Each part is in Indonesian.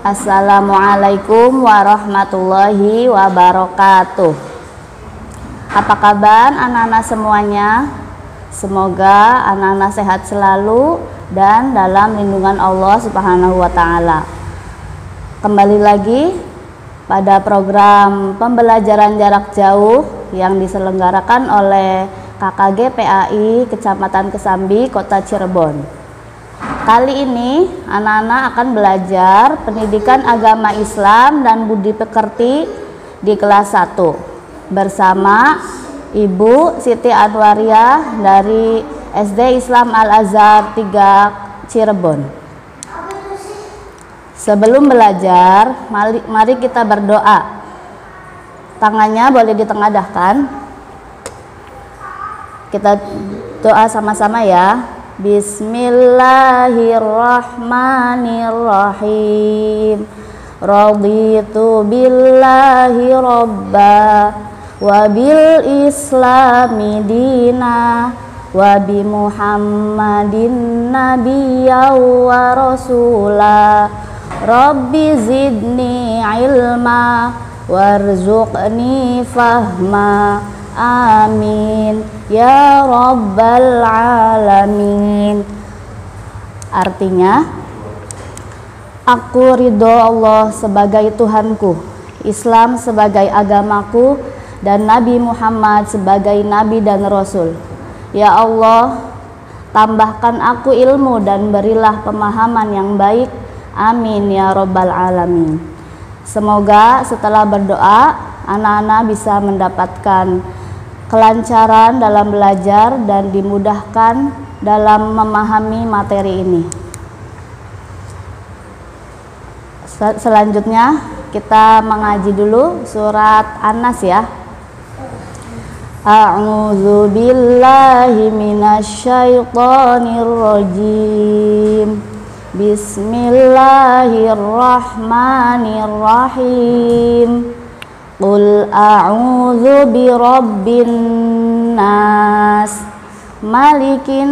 Assalamualaikum warahmatullahi wabarakatuh. Apa kabar anak-anak semuanya? Semoga anak-anak sehat selalu dan dalam lindungan Allah Subhanahu wa Ta'ala. Kembali lagi pada program pembelajaran jarak jauh yang diselenggarakan oleh KKG PAI Kecamatan Kesambi, Kota Cirebon. Kali ini anak-anak akan belajar pendidikan agama Islam dan budi pekerti di kelas 1 bersama Ibu Siti Anwariah dari SD Islam Al-Azhar 3 Cirebon. Sebelum belajar, mari kita berdoa. Tangannya boleh ditengadahkan. Kita doa sama-sama ya. Bismillahirrahmanirrahim. Raditu billahi robba wa bil islami dina wa bi muhammadin nabiyya wa rasula. Rabbi zidni ilma warzuqni fahma. Amin ya rabbal alamin. Artinya, aku ridho Allah sebagai Tuhanku, Islam sebagai agamaku, dan Nabi Muhammad sebagai Nabi dan Rasul. Ya Allah, tambahkan aku ilmu dan berilah pemahaman yang baik. Amin ya rabbal alamin. Semoga setelah berdoa, anak-anak bisa mendapatkan kelancaran dalam belajar dan dimudahkan dalam memahami materi ini. Selanjutnya kita mengaji dulu surat An-Nas ya. A'udzu billahi minasyaitonir rajim. Bismillahirrahmanirrahim. Qul a'udzu birabbin nas, malikin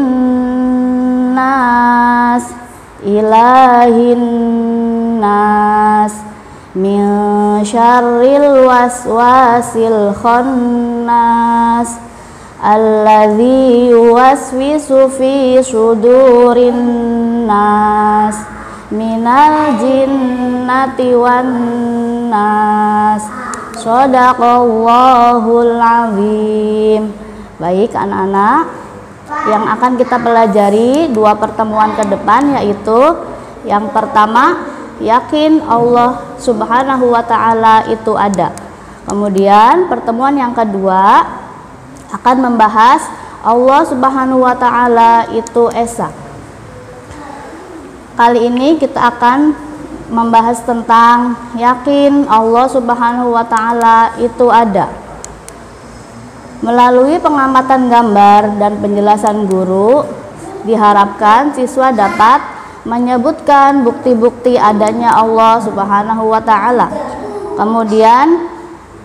nas, ilahin nas, min syarril waswasil khannas, alladzi yuwaswisu fi sudurin nas, minal jinnati wan nas. Shadaqallahul azim. Baik anak-anak, yang akan kita pelajari 2 pertemuan ke depan, yaitu yang pertama, yakin Allah Subhanahu wa Ta'ala itu ada. Kemudian pertemuan yang kedua akan membahas Allah Subhanahu wa Ta'ala itu esa. Kali ini kita akan membahas tentang yakin Allah Subhanahu wa Ta'ala itu ada. Melalui pengamatan gambar dan penjelasan guru, diharapkan siswa dapat menyebutkan bukti-bukti adanya Allah Subhanahu wa Ta'ala. Kemudian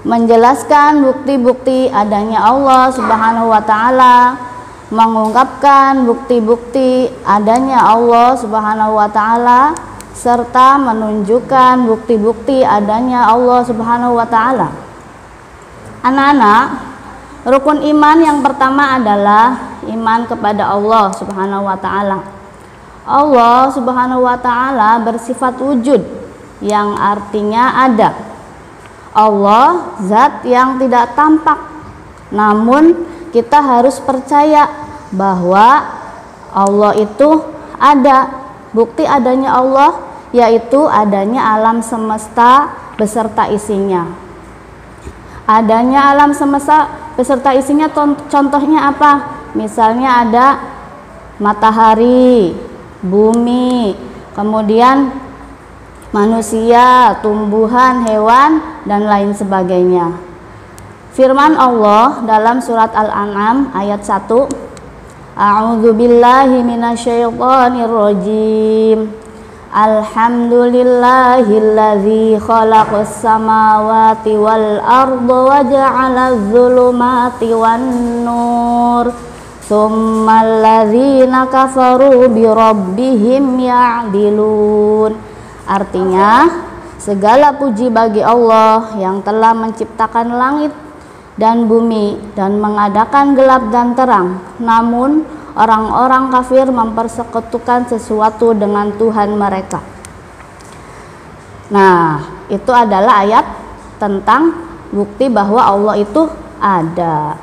menjelaskan bukti-bukti adanya Allah Subhanahu wa Ta'ala, mengungkapkan bukti-bukti adanya Allah Subhanahu wa Ta'ala, serta menunjukkan bukti-bukti adanya Allah Subhanahu wa Ta'ala. Anak-anak, rukun iman yang pertama adalah iman kepada Allah Subhanahu wa Ta'ala. Allah Subhanahu wa Ta'ala bersifat wujud, yang artinya ada. Allah zat yang tidak tampak, namun kita harus percaya bahwa Allah itu ada. Bukti adanya Allah yaitu adanya alam semesta beserta isinya. Adanya alam semesta beserta isinya contohnya apa? Misalnya ada matahari, bumi, kemudian manusia, tumbuhan, hewan, dan lain sebagainya. Firman Allah dalam surat Al-An'am ayat 1, A'udzu billahi minasyaitonir rajim. Alhamdulillahilladzi khalaqas samawati wal arda wa ja'alaz zulumati wan nur. Tsummal ladzina kafaru bi rabbihim ya'dilun. Artinya, segala puji bagi Allah yang telah menciptakan langit dan bumi dan mengadakan gelap dan terang. Namun, orang-orang kafir mempersekutukan sesuatu dengan Tuhan mereka. Nah, itu adalah ayat tentang bukti bahwa Allah itu ada.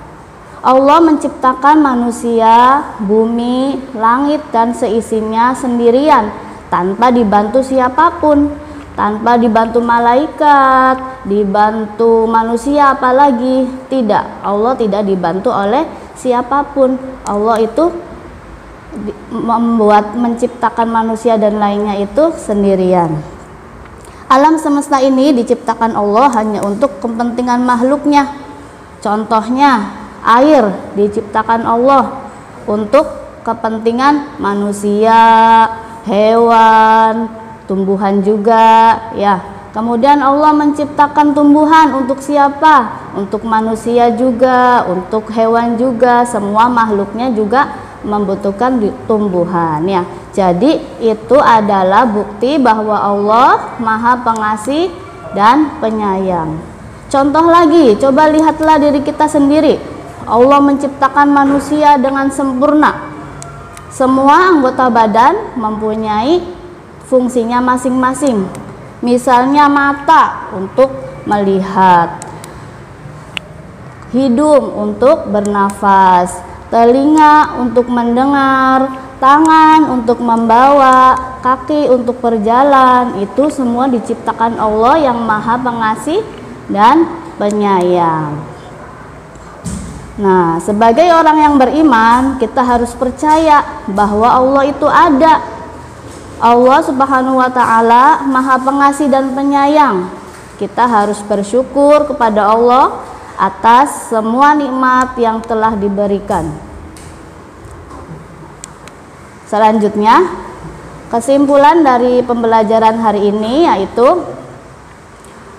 Allah menciptakan manusia, bumi, langit, dan seisinya sendirian tanpa dibantu siapapun, tanpa dibantu malaikat, dibantu manusia apalagi. Tidak, Allah tidak dibantu oleh siapapun. Allah itu menciptakan manusia dan lainnya itu sendirian. Alam semesta ini diciptakan Allah hanya untuk kepentingan makhluknya. Contohnya, air diciptakan Allah untuk kepentingan manusia, hewan, tumbuhan juga, ya. Kemudian Allah menciptakan tumbuhan untuk siapa? Untuk manusia juga, untuk hewan juga, semua makhluknya juga membutuhkan tumbuhan, ya. Jadi itu adalah bukti bahwa Allah Maha Pengasih dan Penyayang. Contoh lagi, coba lihatlah diri kita sendiri. Allah menciptakan manusia dengan sempurna. Semua anggota badan mempunyai fungsinya masing-masing. Misalnya mata untuk melihat, hidung untuk bernafas, telinga untuk mendengar, tangan untuk membawa, kaki untuk berjalan. Itu semua diciptakan Allah yang Maha Pengasih dan Penyayang. Nah, sebagai orang yang beriman, kita harus percaya bahwa Allah itu ada. Allah Subhanahu wa Ta'ala Maha Pengasih dan Penyayang. Kita harus bersyukur kepada Allah atas semua nikmat yang telah diberikan. Selanjutnya, kesimpulan dari pembelajaran hari ini yaitu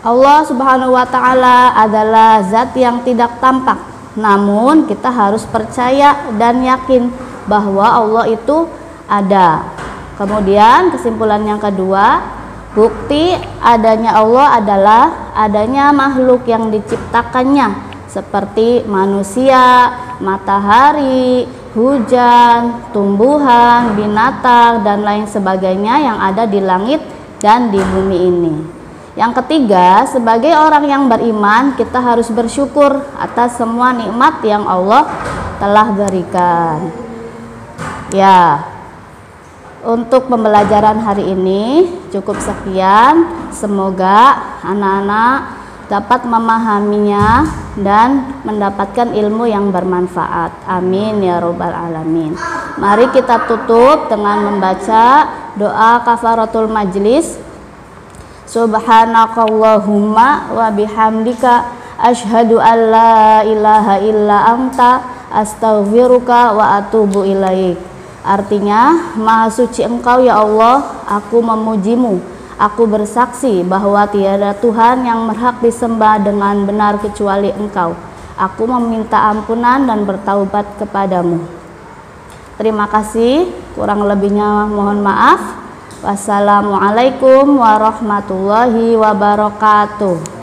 Allah Subhanahu wa Ta'ala adalah zat yang tidak tampak. Namun kita harus percaya dan yakin bahwa Allah itu ada. Kemudian kesimpulan yang kedua, bukti adanya Allah adalah adanya makhluk yang diciptakannya seperti manusia, matahari, hujan, tumbuhan, binatang, dan lain sebagainya yang ada di langit dan di bumi ini. Yang ketiga, sebagai orang yang beriman, kita harus bersyukur atas semua nikmat yang Allah telah berikan. Ya, untuk pembelajaran hari ini cukup sekian. Semoga anak-anak dapat memahaminya dan mendapatkan ilmu yang bermanfaat. Amin ya robbal alamin. Mari kita tutup dengan membaca doa kafaratul majlis. Subhanakallahumma wa bihamdika asyhadu an la ilaha illa anta astaghfiruka wa atubu ilaik. Artinya, Maha Suci Engkau ya Allah, aku memujimu. Aku bersaksi bahwa tiada Tuhan yang berhak disembah dengan benar kecuali Engkau. Aku meminta ampunan dan bertaubat kepadamu. Terima kasih, kurang lebihnya mohon maaf. Wassalamualaikum warahmatullahi wabarakatuh.